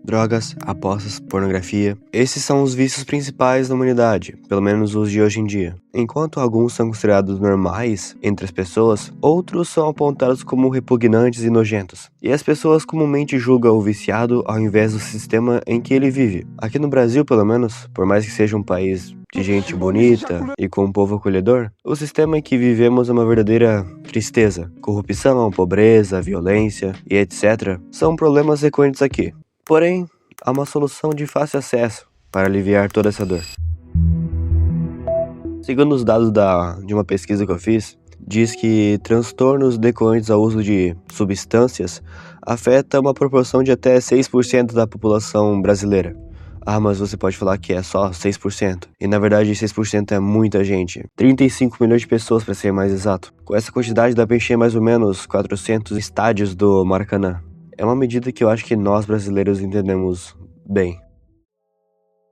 drogas, apostas, pornografia. Esses são os vícios principais da humanidade, pelo menos os de hoje em dia. Enquanto alguns são considerados normais entre as pessoas, outros são apontados como repugnantes e nojentos. E as pessoas comumente julgam o viciado ao invés do sistema em que ele vive. Aqui no Brasil, pelo menos, por mais que seja um país de gente bonita e com um povo acolhedor, o sistema em que vivemos é uma verdadeira tristeza. Corrupção, pobreza, violência e etc. são problemas recorrentes aqui. Porém, há uma solução de fácil acesso para aliviar toda essa dor. Segundo os dados de uma pesquisa que eu fiz, diz que transtornos decorrentes ao uso de substâncias afetam uma proporção de até 6% da população brasileira. Ah, mas você pode falar que é só 6%. E na verdade 6% é muita gente. 35 milhões de pessoas para ser mais exato. Com essa quantidade dá para encher mais ou menos 400 estádios do Maracanã. É uma medida que eu acho que nós brasileiros entendemos bem.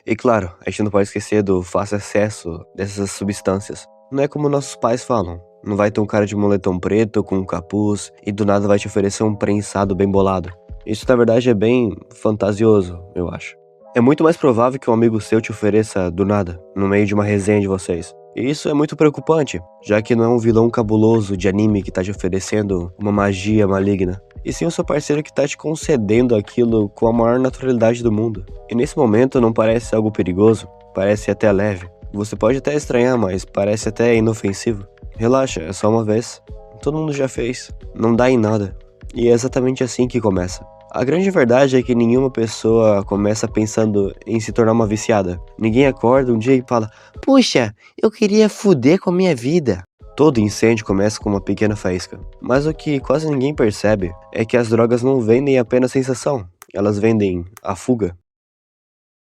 E claro, a gente não pode esquecer do fácil acesso dessas substâncias. Não é como nossos pais falam. Não vai ter um cara de moletom preto com um capuz e do nada vai te oferecer um prensado bem bolado. Isso na verdade é bem fantasioso, eu acho. É muito mais provável que um amigo seu te ofereça do nada, no meio de uma resenha de vocês. E isso é muito preocupante, já que não é um vilão cabuloso de anime que tá te oferecendo uma magia maligna, e sim o seu parceiro que tá te concedendo aquilo com a maior naturalidade do mundo. E nesse momento não parece algo perigoso, parece até leve. Você pode até estranhar, mas parece até inofensivo. Relaxa, é só uma vez. Todo mundo já fez, não dá em nada. E é exatamente assim que começa. A grande verdade é que nenhuma pessoa começa pensando em se tornar uma viciada. Ninguém acorda um dia e fala: puxa, eu queria fuder com a minha vida. Todo incêndio começa com uma pequena faísca. Mas o que quase ninguém percebe é que as drogas não vendem apenas sensação. Elas vendem a fuga.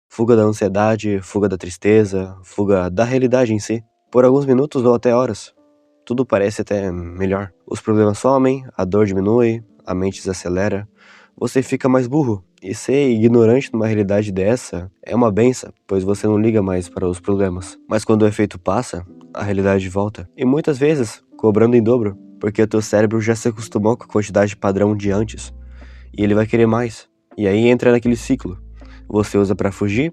Fuga da ansiedade, fuga da tristeza, fuga da realidade em si. Por alguns minutos ou até horas. Tudo parece até melhor. Os problemas somem, a dor diminui, a mente desacelera. Você fica mais burro, e ser ignorante numa realidade dessa é uma benção, pois você não liga mais para os problemas. Mas quando o efeito passa, a realidade volta, e muitas vezes cobrando em dobro, porque o teu cérebro já se acostumou com a quantidade padrão de antes, e ele vai querer mais, e aí entra naquele ciclo. Você usa para fugir,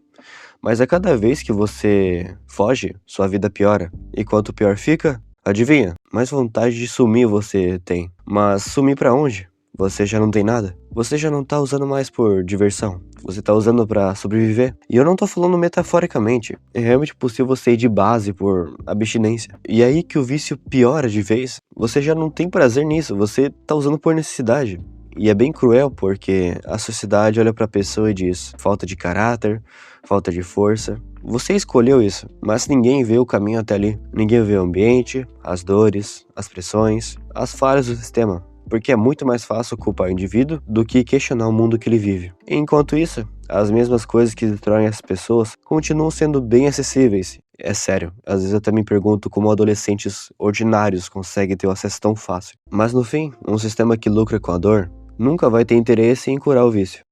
mas a cada vez que você foge, sua vida piora, e quanto pior fica, adivinha, mais vontade de sumir você tem. Mas sumir para onde? Você já não tem nada. Você já não tá usando mais por diversão. Você tá usando pra sobreviver. E eu não tô falando metaforicamente. É realmente possível você ir de base por abstinência. E aí que o vício piora de vez. Você já não tem prazer nisso. Você tá usando por necessidade. E é bem cruel porque a sociedade olha pra pessoa e diz: falta de caráter, falta de força. Você escolheu isso, mas ninguém vê o caminho até ali. Ninguém vê o ambiente, as dores, as pressões, as falhas do sistema. Porque é muito mais fácil culpar o indivíduo do que questionar o mundo que ele vive. E enquanto isso, as mesmas coisas que destroem as pessoas continuam sendo bem acessíveis. É sério, às vezes eu até me pergunto como adolescentes ordinários conseguem ter o acesso tão fácil. Mas no fim, um sistema que lucra com a dor nunca vai ter interesse em curar o vício.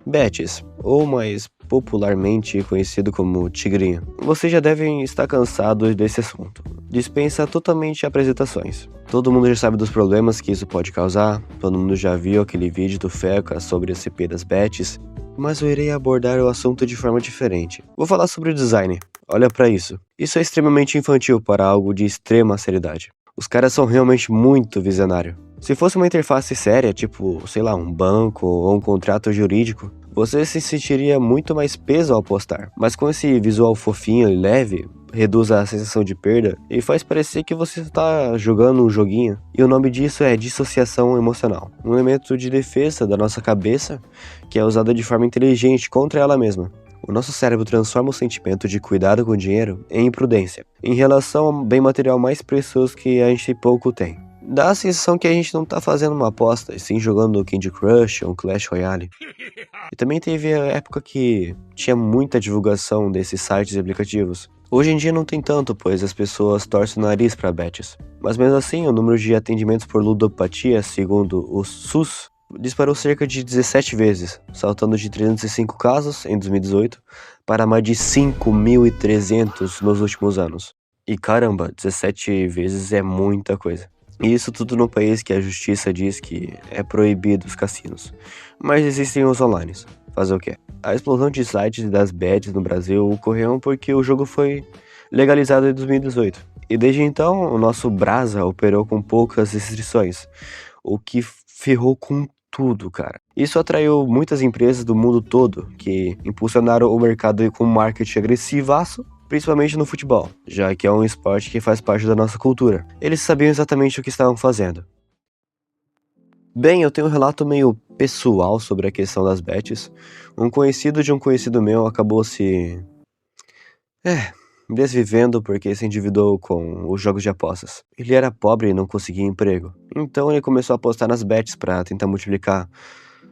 Betts, ou mais popularmente conhecido como Tigrinho. Vocês já devem estar cansados desse assunto. Dispensa totalmente apresentações. Todo mundo já sabe dos problemas que isso pode causar, todo mundo já viu aquele vídeo do Feca sobre a CP das Betts, mas eu irei abordar o assunto de forma diferente. Vou falar sobre o design. Olha pra isso. Isso é extremamente infantil para algo de extrema seriedade. Os caras são realmente muito visionários. Se fosse uma interface séria, tipo, sei lá, um banco ou um contrato jurídico, você se sentiria muito mais peso ao postar. Mas com esse visual fofinho e leve, reduz a sensação de perda e faz parecer que você está jogando um joguinho. E o nome disso é dissociação emocional, um elemento de defesa da nossa cabeça que é usado de forma inteligente contra ela mesma. O nosso cérebro transforma o sentimento de cuidado com o dinheiro em imprudência, em relação ao bem material mais precioso que a gente pouco tem. Dá a sensação que a gente não tá fazendo uma aposta, e sim jogando Candy Crush ou Clash Royale. E também teve a época que tinha muita divulgação desses sites e aplicativos. Hoje em dia não tem tanto, pois as pessoas torcem o nariz para Betts. Mas mesmo assim, o número de atendimentos por ludopatia, segundo o SUS, disparou cerca de 17 vezes, saltando de 305 casos em 2018 para mais de 5.300 nos últimos anos. E caramba, 17 vezes é muita coisa. E isso tudo num país que a justiça diz que é proibido os cassinos. Mas existem os online. Fazer o quê? A explosão de sites e das bets no Brasil ocorreu porque o jogo foi legalizado em 2018. E desde então, o nosso Brasa operou com poucas restrições, o que ferrou com tudo, cara. Isso atraiu muitas empresas do mundo todo que impulsionaram o mercado com marketing agressivaço, principalmente no futebol, já que é um esporte que faz parte da nossa cultura. Eles sabiam exatamente o que estavam fazendo. Bem, eu tenho um relato meio pessoal sobre a questão das bets. Um conhecido de um conhecido meu acabou se desvivendo porque se endividou com os jogos de apostas. Ele era pobre e não conseguia emprego. Então ele começou a apostar nas bets para tentar multiplicar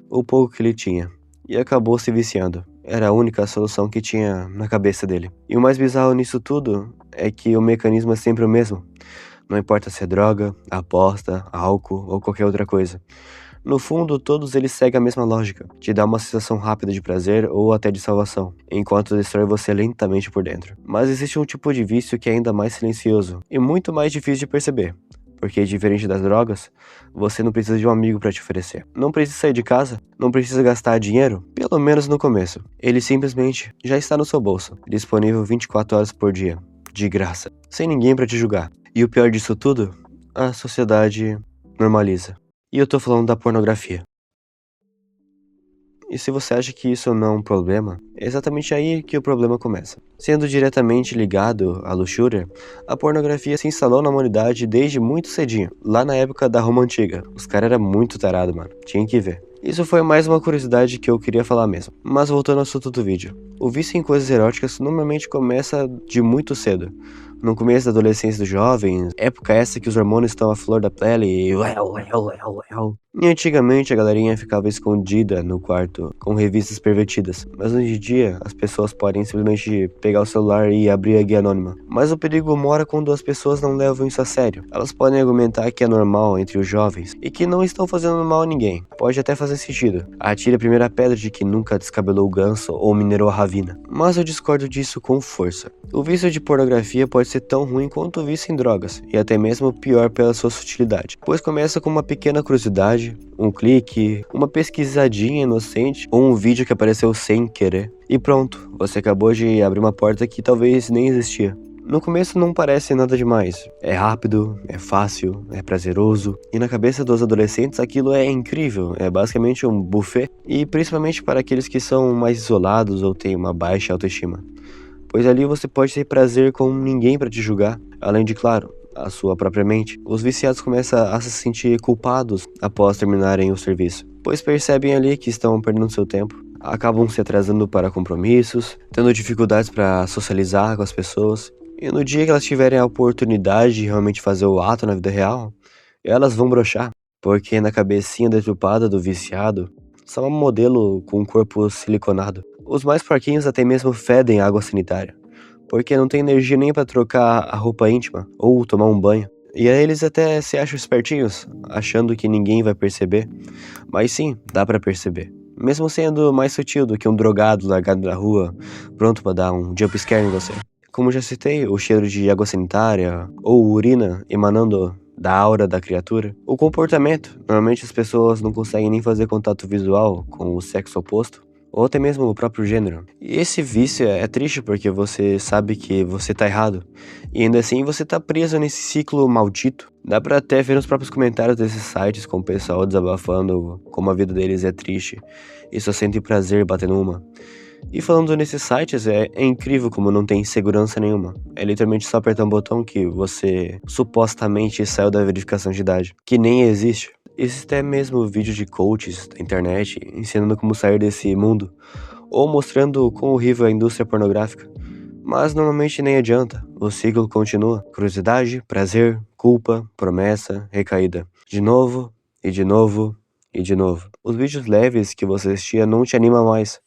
o pouco que ele tinha. E acabou se viciando. Era a única solução que tinha na cabeça dele. E o mais bizarro nisso tudo é que o mecanismo é sempre o mesmo. Não importa se é droga, aposta, álcool ou qualquer outra coisa. No fundo, todos eles seguem a mesma lógica, te dá uma sensação rápida de prazer ou até de salvação, enquanto destrói você lentamente por dentro. Mas existe um tipo de vício que é ainda mais silencioso e muito mais difícil de perceber, porque diferente das drogas, você não precisa de um amigo para te oferecer. Não precisa sair de casa, não precisa gastar dinheiro, pelo menos no começo. Ele simplesmente já está no seu bolso, disponível 24 horas por dia, de graça, sem ninguém para te julgar. E o pior disso tudo, a sociedade normaliza. E eu tô falando da pornografia. E se você acha que isso não é um problema, é exatamente aí que o problema começa. Sendo diretamente ligado à luxúria, a pornografia se instalou na humanidade desde muito cedinho, lá na época da Roma Antiga. Os caras eram muito tarados, mano. Tinha que ver. Isso foi mais uma curiosidade que eu queria falar mesmo. Mas voltando ao assunto do vídeo. O vício em coisas eróticas normalmente começa de muito cedo. No começo da adolescência dos jovens, época essa que os hormônios estão à flor da pele e E antigamente a galerinha ficava escondida no quarto com revistas pervertidas, mas hoje em dia as pessoas podem simplesmente pegar o celular e abrir a guia anônima. Mas o perigo mora quando as pessoas não levam isso a sério. Elas podem argumentar que é normal entre os jovens e que não estão fazendo mal a ninguém. Pode até fazer sentido. Atire a primeira pedra de que nunca descabelou o ganso ou minerou a ravina. Mas eu discordo disso com força. O vício de pornografia pode ser tão ruim quanto o vício em drogas, e até mesmo pior pela sua sutilidade, pois começa com uma pequena curiosidade, um clique, uma pesquisadinha inocente ou um vídeo que apareceu sem querer. E pronto, você acabou de abrir uma porta que talvez nem existia. No começo não parece nada demais. É rápido, é fácil, é prazeroso. E na cabeça dos adolescentes aquilo é incrível, é basicamente um buffet. E principalmente para aqueles que são mais isolados ou têm uma baixa autoestima. Pois ali você pode ter prazer com ninguém para te julgar, além de, claro, a sua própria mente. Os viciados começam a se sentir culpados após terminarem o serviço, pois percebem ali que estão perdendo seu tempo, acabam se atrasando para compromissos, tendo dificuldades para socializar com as pessoas, e no dia que elas tiverem a oportunidade de realmente fazer o ato na vida real, elas vão broxar, porque na cabecinha deturpada do viciado, são um modelo com um corpo siliconado. Os mais fraquinhos até mesmo fedem água sanitária, porque não tem energia nem para trocar a roupa íntima ou tomar um banho. E aí eles até se acham espertinhos, achando que ninguém vai perceber. Mas sim, dá para perceber. Mesmo sendo mais sutil do que um drogado largado na rua, pronto para dar um jump scare em você. Como já citei, o cheiro de água sanitária ou urina emanando da aura da criatura. O comportamento, normalmente as pessoas não conseguem nem fazer contato visual com o sexo oposto, ou até mesmo o próprio gênero. E esse vício é triste porque você sabe que você tá errado, e ainda assim você tá preso nesse ciclo maldito. Dá pra até ver nos próprios comentários desses sites com o pessoal desabafando como a vida deles é triste, e só sentem prazer batendo uma. E falando nesses sites, é incrível como não tem segurança nenhuma. É literalmente só apertar um botão que você supostamente saiu da verificação de idade, que nem existe. Existe até mesmo vídeos de coaches da internet ensinando como sair desse mundo, ou mostrando quão horrível é a indústria pornográfica. Mas normalmente nem adianta, o ciclo continua. Curiosidade, prazer, culpa, promessa, recaída. De novo, e de novo, e de novo. Os vídeos leves que você assistia não te animam mais.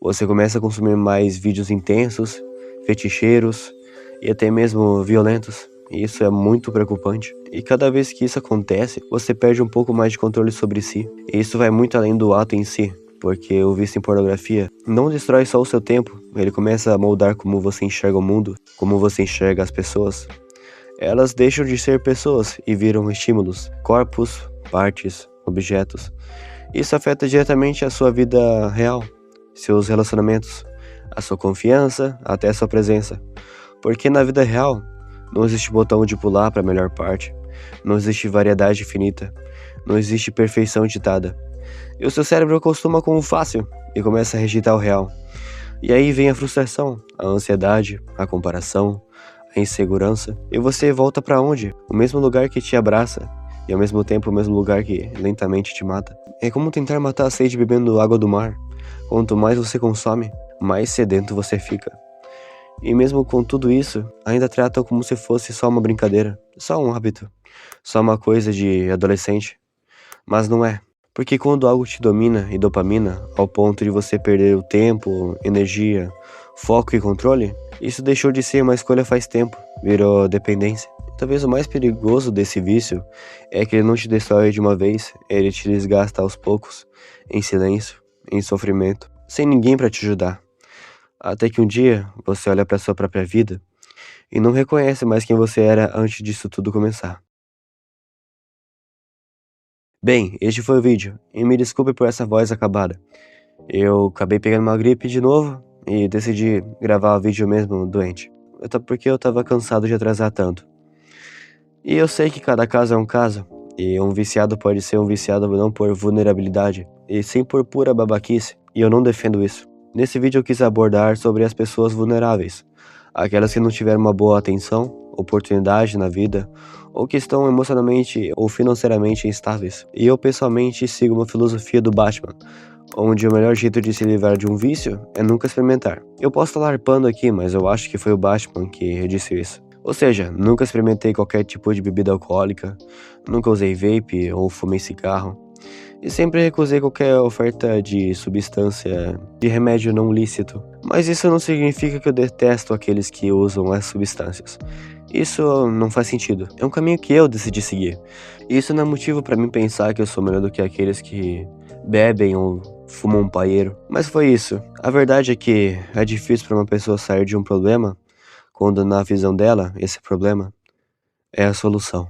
Você começa a consumir mais vídeos intensos, feticheiros e até mesmo violentos. E isso é muito preocupante. E cada vez que isso acontece, você perde um pouco mais de controle sobre si. E isso vai muito além do ato em si, porque o vício em pornografia não destrói só o seu tempo, ele começa a moldar como você enxerga o mundo, como você enxerga as pessoas. Elas deixam de ser pessoas e viram estímulos, corpos, partes, objetos. Isso afeta diretamente a sua vida real, seus relacionamentos, a sua confiança, até a sua presença. Porque na vida real, não existe botão de pular para a melhor parte, não existe variedade infinita, não existe perfeição ditada. E o seu cérebro acostuma com o fácil e começa a rejeitar o real. E aí vem a frustração, a ansiedade, a comparação, a insegurança. E você volta para onde? O mesmo lugar que te abraça e ao mesmo tempo o mesmo lugar que lentamente te mata. É como tentar matar a sede bebendo água do mar. Quanto mais você consome, mais sedento você fica. E mesmo com tudo isso, ainda tratam como se fosse só uma brincadeira, só um hábito, só uma coisa de adolescente. Mas não é. Porque quando algo te domina e dopamina, ao ponto de você perder o tempo, energia, foco e controle, isso deixou de ser uma escolha faz tempo, virou dependência. Talvez o mais perigoso desse vício é que ele não te destrói de uma vez, ele te desgasta aos poucos, em silêncio, em sofrimento, sem ninguém para te ajudar. Até que um dia você olha para sua própria vida e não reconhece mais quem você era antes disso tudo começar. Bem, este foi o vídeo, e me desculpe por essa voz acabada. Eu acabei pegando uma gripe de novo e decidi gravar o vídeo mesmo doente. Até porque eu tava cansado de atrasar tanto. E eu sei que cada caso é um caso, e um viciado pode ser um viciado não por vulnerabilidade, e sim por pura babaquice, e eu não defendo isso. Nesse vídeo eu quis abordar sobre as pessoas vulneráveis, aquelas que não tiveram uma boa atenção, oportunidade na vida, ou que estão emocionalmente ou financeiramente instáveis. E eu pessoalmente sigo uma filosofia do Batman, onde o melhor jeito de se livrar de um vício é nunca experimentar. Eu posso estar larpando aqui, mas eu acho que foi o Batman que disse isso. Ou seja, nunca experimentei qualquer tipo de bebida alcoólica, nunca usei vape ou fumei cigarro, e sempre recusei qualquer oferta de substância, de remédio não lícito. Mas isso não significa que eu detesto aqueles que usam as substâncias. Isso não faz sentido. É um caminho que eu decidi seguir. Isso não é motivo para mim pensar que eu sou melhor do que aqueles que bebem ou fumam um paieiro. Mas foi isso. A verdade é que é difícil para uma pessoa sair de um problema quando na visão dela esse problema é a solução.